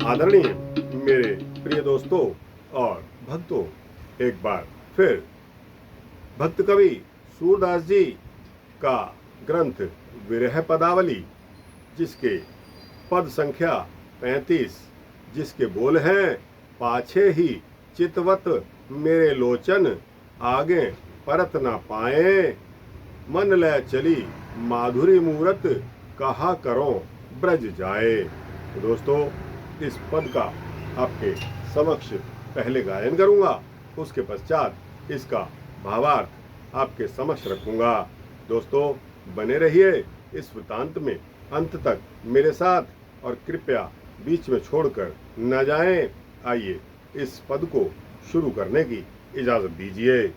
आदरणीय मेरे प्रिय दोस्तों और भक्तों, एक बार फिर भक्त कवि सूरदास जी का ग्रंथ विरह पदावली, जिसके पद संख्या 35, जिसके बोल हैं पाछे ही चितवत मेरे लोचन, आगे परत ना पाए, मन लय चली माधुरी मूरत, कहा करो ब्रज जाए। तो दोस्तों, इस पद का आपके समक्ष पहले गायन करूंगा, उसके पश्चात इसका भावार्थ आपके समक्ष रखूंगा। दोस्तों, बने रहिए इस वृतांत में अंत तक मेरे साथ, और कृपया बीच में छोड़कर न जाएं। आइए इस पद को शुरू करने की इजाजत दीजिए।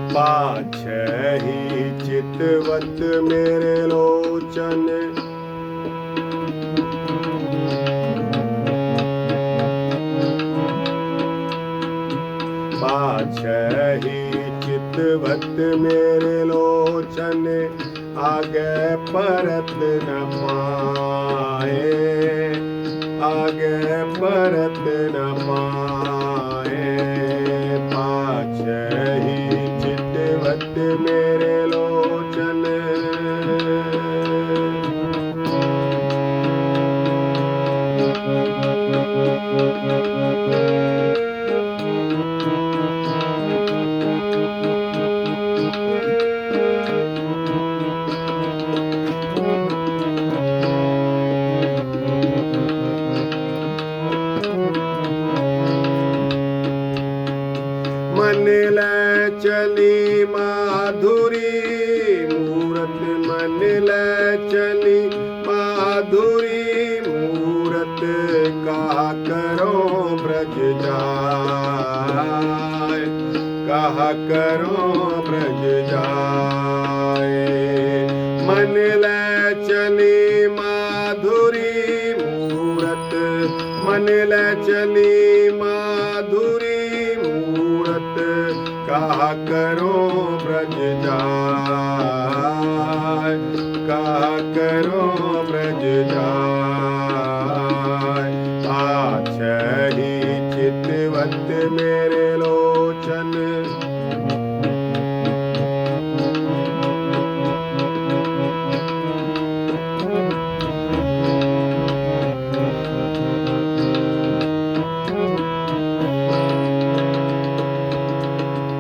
पाछहि चितवत मेरे लोचन, पाछहि चितवत मेरे लोचन, आगे परत न पाए, आगे परत न पाए। पाछहि चितवत मेरे लोचन, मन लय चली माधुरी मूरत, मन लय चली माधुरी मूरत, कहा करो ब्रज जाए, कहा करो ब्रज जाए। मन लय चली माधुरी मूरत, मन लय चली माधुरी मूरत, कहा करो ब्रज जाए, कहा करो ब्रज जाए। पाछहि चितवत मेरे लोचन,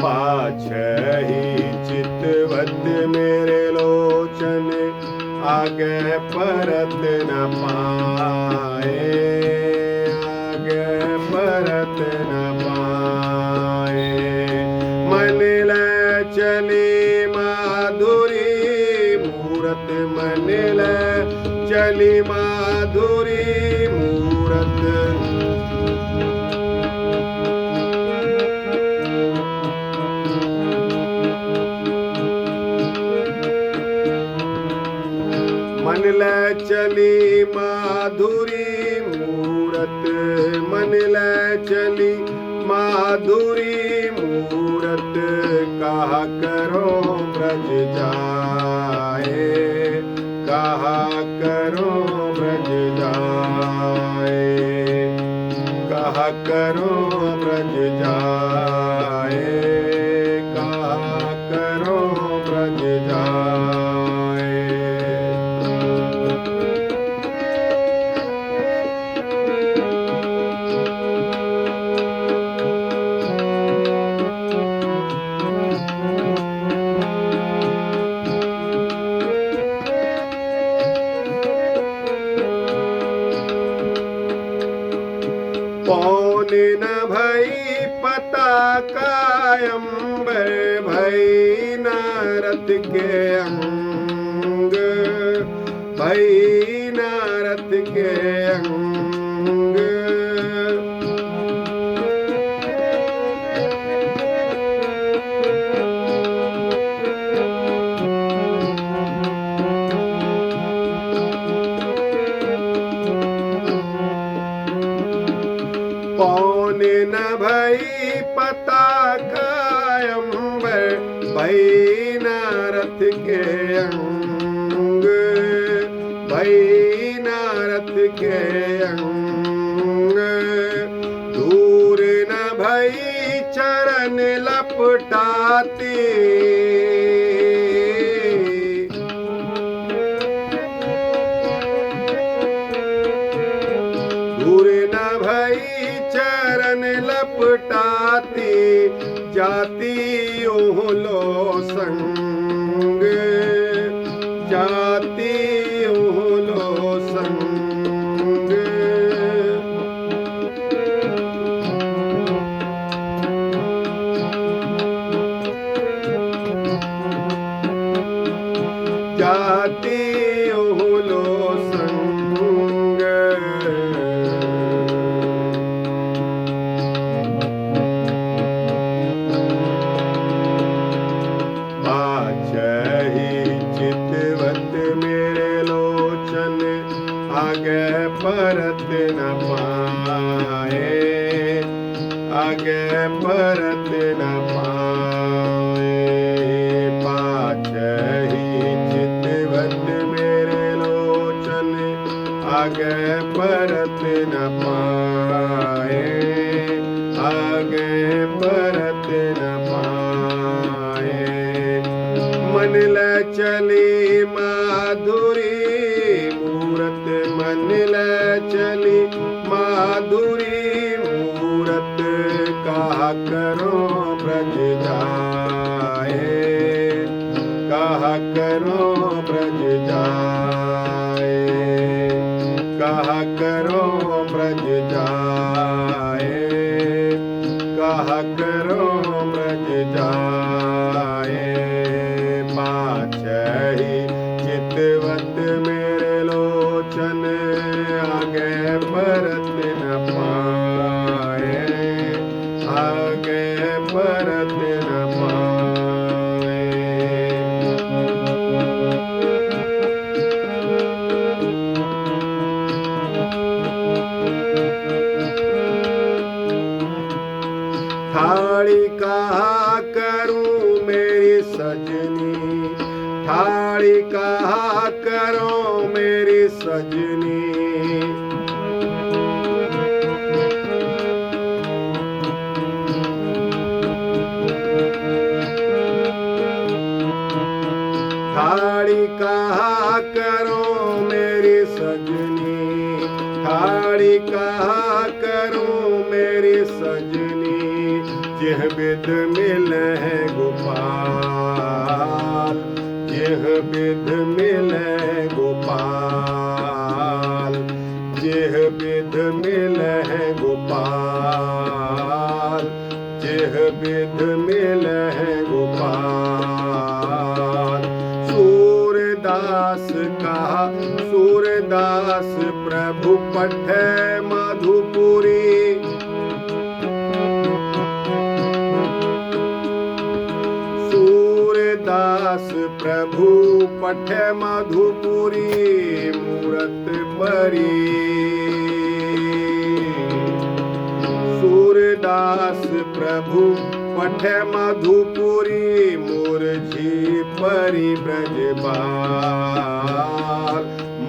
पाछहि चितवत मेरे लोचन, आगे परत न पाए, आगे परत न पाए। मन लय चली माधुरी मूरत, मन लय चली माधुरी मूरत, मन लय चली माधुरी मूरत, मन लय चली माधुरी मूरत, कहा करो ब्रज जाए, कहा करो ब्रज जाए, कहा करो ब्रज जाए, कहा करो ब्रज जाए। न भई पताका अंबर, भई नारद के अंग, भई नारद के अंग। पौने न भई पताका अंबर, भई नारद के अंग, भई नारद के अंग। दूर न भई चरण लपटाती, दूर न भई चरण लपटाती, जाती ओहलो संग, जाती ओहलो संग। जाती ओहलो संग। चितवत मेरे लोचन, आगे परत न पाए, आगे परत न पाए। पाछही चितवत मेरे लोचन, आगे परत न पाए, आगे परत न पाए। मन ल चली माधुरी मूरत, मन ल चली माधुरी मूरत। कहा करो ब्रज जाए, कहा करो ब्रज जाए, कहा करो ब्रज जाए, कहा करो ब्रज जाए। पाछही चितवत मेरे लोचन, आगे परत न पाए, आगे परत न पाए। थाली कहा करूं मेरी सजनी, थाली कहा करो मेरी सजनी। थाली कहा करो मेरी सजनी, थाली कहा करो मेरी सजनी। जिह बिध मिल है गोपाल, जिह बिध मिल है गोपाल, जिह बिध मिल है गोपाल, जिह बिध मिल है गोपाल। सूरदास कहा सूरदास प्रभु पठे मधुपुरी, सूरदास प्रभु पठे मधुपुरी मूरत परी। सूरदास प्रभु पठे मधुपुरी मुरझी परी ब्रजबाल,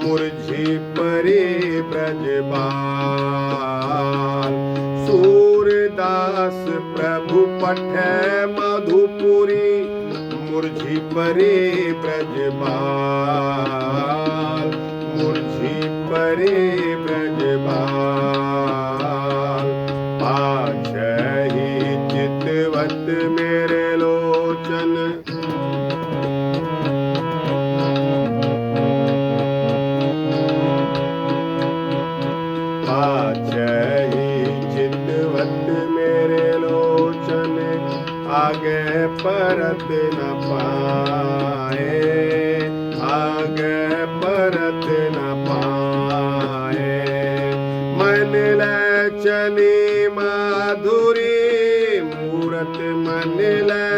मुरझी परी ब्रजबाल। सूरदास प्रभु पठे मधुपुरी मुरझी परी ब्रजबाल, मुरझी परी ब्रजबाल। पाछही चितवत मेरे लोचन, पाछही चितवत परत न पाए, आगे परत न पाए। मन ले चली माधुरी मूरत, मन ले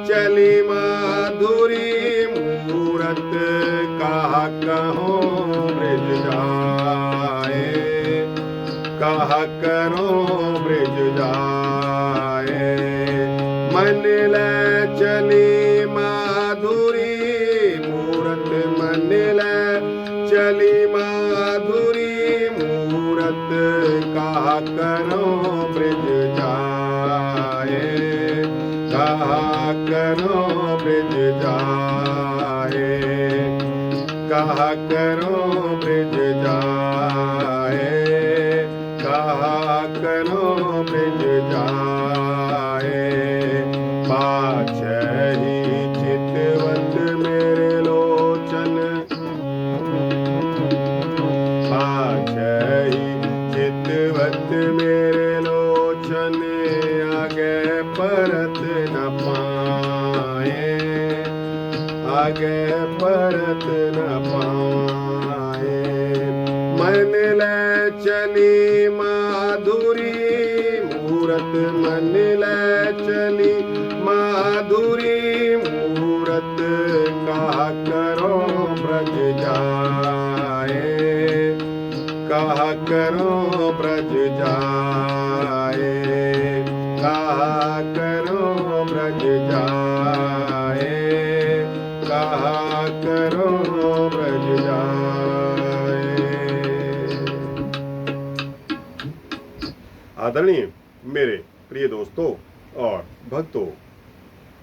चली माधुरी मूरत, कहा कहो ब्रज जाए, कहा करो ब्रज जाए। मन ले चली माधुरी मूरत, मन ले चली माधुरी मूरत, कहा करो ब्रज जाए, कहा करो ब्रज जाए, कहा करो ब्रज जाए, कहा करो ब्रज जाए। पाछही चितवत मेरे लोचन, पाछही चितवत मेरे लोचन, आगे परत न पाए, आगे परत न पाए। मन ले चली माधुरी मूरत, मन ले चली माधुरी मूरत, कहा करो ब्रज जाए, कहा करो ब्रज जाए, कहा करो ब्रज जाए, कहा करो ब्रज जाए। आदरणीय मेरे प्रिय दोस्तों और भक्तों,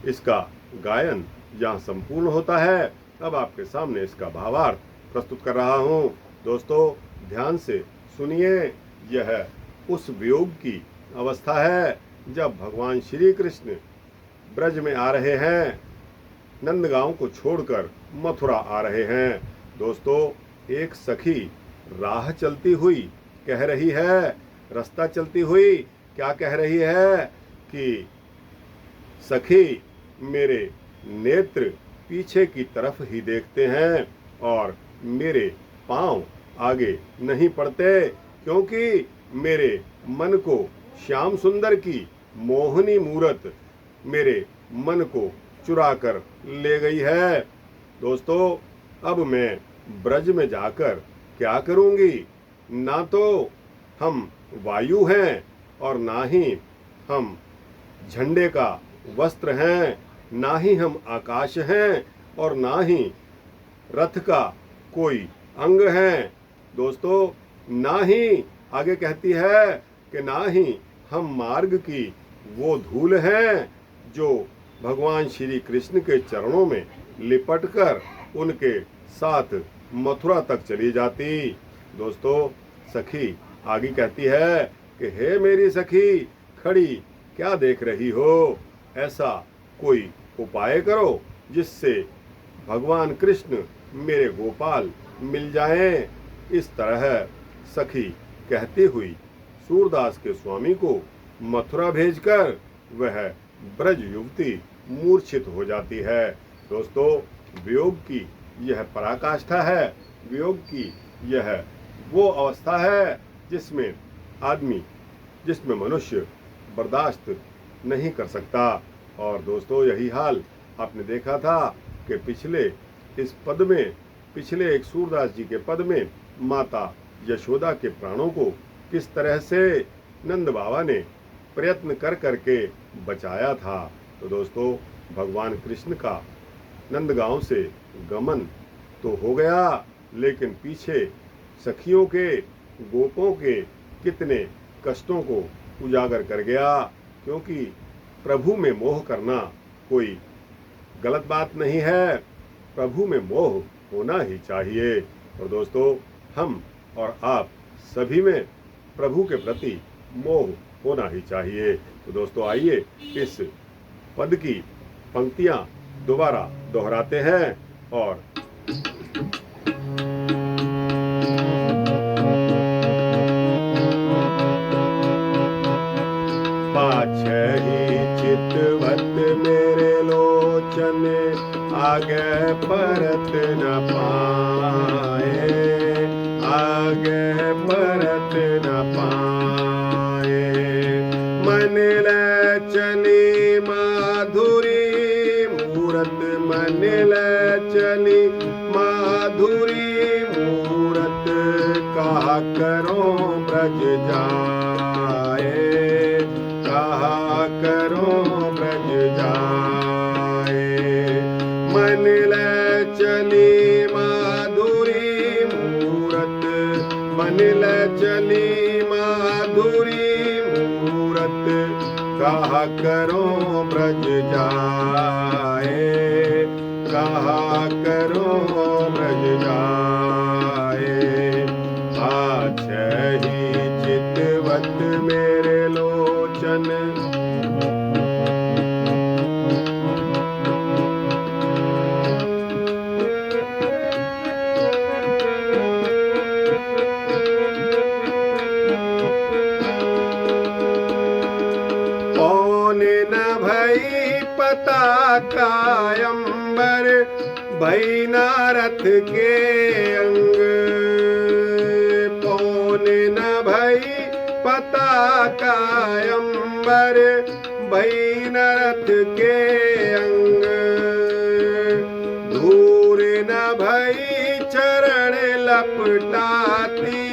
इसका गायन यहाँ संपूर्ण होता है। अब आपके सामने इसका भावार्थ प्रस्तुत कर रहा हूँ। दोस्तों ध्यान से सुनिए। यह उस वियोग की अवस्था है जब भगवान श्री कृष्ण ब्रज में आ रहे हैं, नंदगांव को छोड़कर मथुरा आ रहे हैं। दोस्तों एक सखी राह चलती हुई कह रही है, रास्ता चलती हुई क्या कह रही है कि सखी मेरे नेत्र पीछे की तरफ ही देखते हैं और मेरे पांव आगे नहीं पड़ते, क्योंकि मेरे मन को श्याम सुंदर की मोहनी मूरत मेरे मन को चुरा कर ले गई है। दोस्तों अब मैं ब्रज में जाकर क्या करूंगी? ना तो हम वायु हैं और ना ही हम झंडे का वस्त्र हैं, ना ही हम आकाश हैं और ना ही रथ का कोई अंग हैं। दोस्तों ना ही आगे कहती है कि ना ही हम मार्ग की वो धूल हैं जो भगवान श्री कृष्ण के चरणों में लिपटकर उनके साथ मथुरा तक चली जाती। दोस्तों सखी आगे कहती है कि हे मेरी सखी खड़ी क्या देख रही हो? ऐसा कोई उपाय करो जिससे भगवान कृष्ण मेरे गोपाल मिल जाएं। इस तरह सखी कहती हुई सूरदास के स्वामी को मथुरा भेजकर वह ब्रज युवती मूर्छित हो जाती है। दोस्तों वियोग की यह पराकाष्ठा है, वियोग की यह वो अवस्था है जिसमें मनुष्य बर्दाश्त नहीं कर सकता। और दोस्तों यही हाल आपने देखा था कि पिछले एक सूरदास जी के पद में माता यशोदा के प्राणों को किस तरह से नंद बाबा ने प्रयत्न कर करके बचाया था। तो दोस्तों भगवान कृष्ण का नंदगांव से गमन तो हो गया, लेकिन पीछे सखियों के गोपों के कितने कष्टों को उजागर कर गया, क्योंकि प्रभु में मोह करना कोई गलत बात नहीं है, प्रभु में मोह होना ही चाहिए। और दोस्तों हम और आप सभी में प्रभु के प्रति मोह होना ही चाहिए। तो दोस्तों आइए इस पद की पंक्तियां दोबारा दोहराते हैं और पाछही चितवत मेरे लोचन, आगे परत न पाए, आगे परत न पाए। मन ले चली माधुरी मूरत, मन ले चली माधुरी मूरत, कहा करो ब्रज जाए, कहा करो ब्रज जाए। मन ले चली माधुरी मूरत, मन ले चली माधुरी मूरत, कहा करो ब्रज जाए, कहा करो ब्रज जाए। पाछही चितवत मेरे लोचन, न भई पताका अंबर, भई नारथ के अंग। पौने न भई पताका अंबर, भई नारथ के अंग। धूर न भई चरण लपटाती,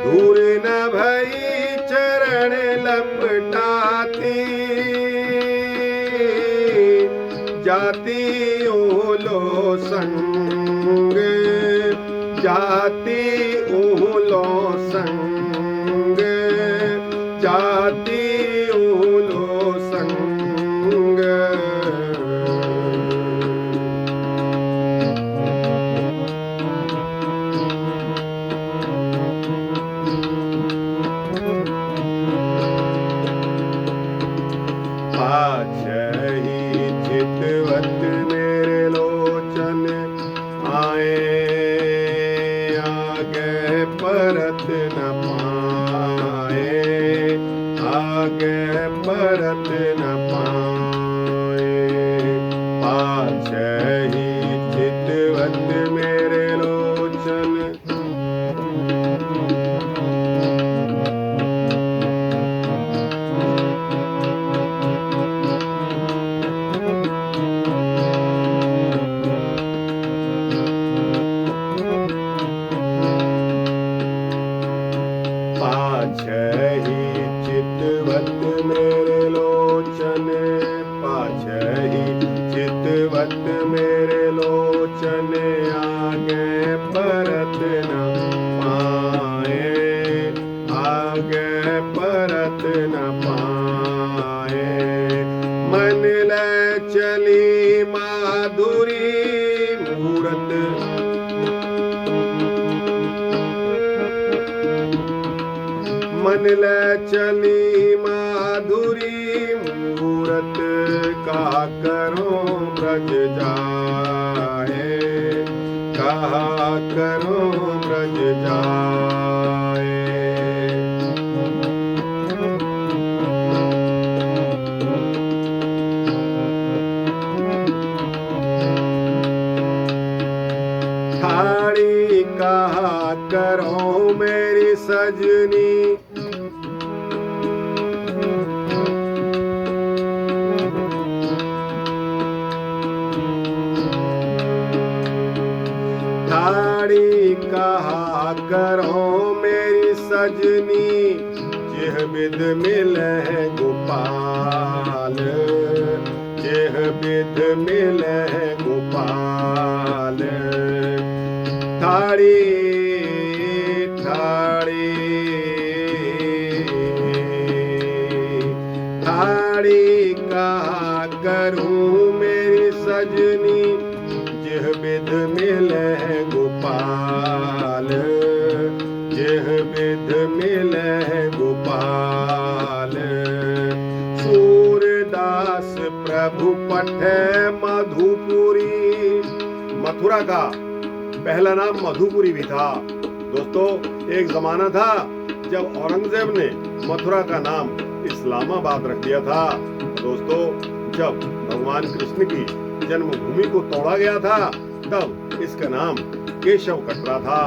धूर न भई चरण लपटाती। जाती ओलो संग, जाती ओलो संग, जाती ओलो संग। पाछही चितवत मेरे लोचन, आए आगे परत न पाए, आगे परत न पाए। पाछही चितवत मेरे लोचन, पाछही चितवत मेरे लोचन, पाछही चितवत मेरे लोचन, आगे परत न पाए, आगे परत न पाए। मन ले चली माधुरी मूरत, मन ले चली माधुरी मूरत, कहा करो ब्रज जाए, कहा करो ब्रज जाए। ठाड़ी कहा करो मेरी सजनी, ठाड़ी कहा करो मेरी सजनी, जेह बिध मिले गोपाल, जेह बिध मिले गोपाल। ठाड़ी ठाड़ी ठाड़ी कहा करूं मेरी सजनी, जेह बिध मिले गोपाल, जेह बिध मिले गोपाल। सूरदास प्रभु पठे मधुपुरी, मथुरा का पहला नाम मधुपुरी भी था। दोस्तों, एक जमाना था जब औरंगजेब ने मथुरा का नाम इस्लामाबाद रख दिया था। दोस्तों, जब भगवान कृष्ण की जन्मभूमि को तोड़ा गया था तब इसका नाम केशव कटरा था।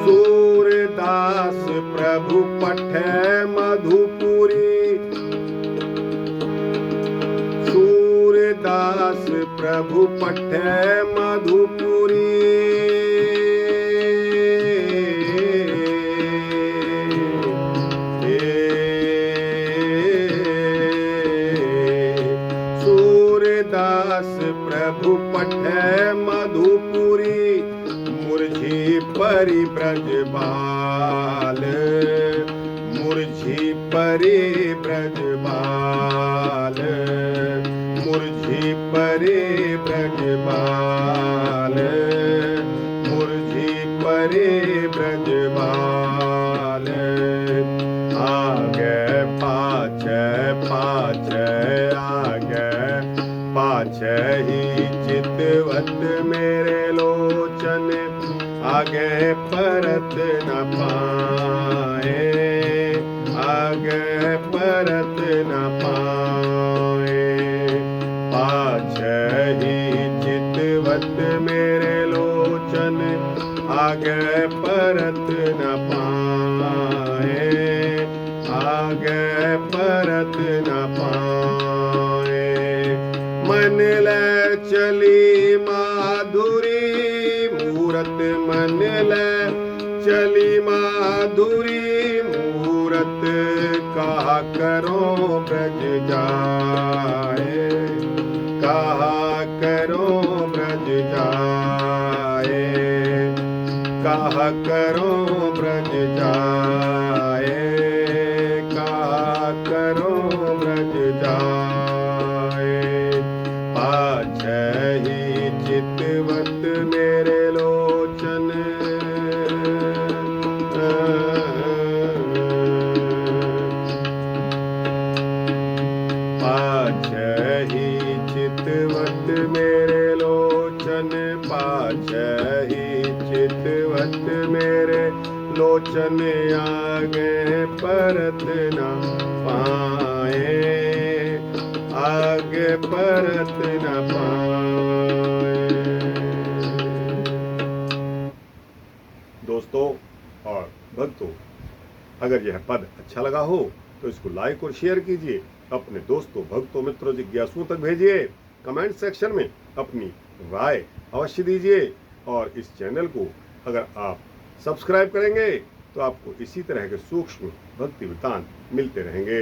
सूरदास प्रभु पठे मधुपुरी, सूरदास प्रभु पठे मधुपुरी, सूरदास प्रभु पठे मधुपुरी, मुरझी परि ब्रजबाल, मुरझी परि ब्रजबाल, मुरझी परि ब्रजबाल, मुरझी परि ब्रजबाल। आगे पाछे पाछे आगे पाछे ही चितवत मेरे लोचन, आगे परत न पाए, आगे परत न पाए। पाछे ही चितवत मेरे लोचन, आगे परत न पाए, आगे परत न पाए। मन ले चली माधुरी मूरत, मन ले चली माधुरी मूरत, कहा करो ब्रज जाए, कहा करो ब्रज जाए, कहा करो ब्रज जाए, कहा करो ब्रज जाए। पाछे ही चितवत मेरे लोचन, पाछे ही चितवत मेरे लोचन, पाछे ही चितवत मेरे लोचन, आगे परत न पाए, आगे परत न पाए। दोस्तों और भक्तों, अगर यह पद अच्छा लगा हो तो इसको लाइक और शेयर कीजिए, अपने दोस्तों, भक्तों, मित्रों, जिज्ञासुओं तक भेजिए। कमेंट सेक्शन में अपनी राय अवश्य दीजिए और इस चैनल को अगर आप सब्सक्राइब करेंगे तो आपको इसी तरह के सूक्ष्म भक्ति वृत्तांत मिलते रहेंगे।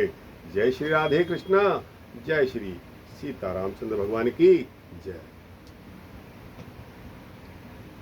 जय श्री राधे कृष्णा, जय श्री सीतारामचंद्र भगवान की जय।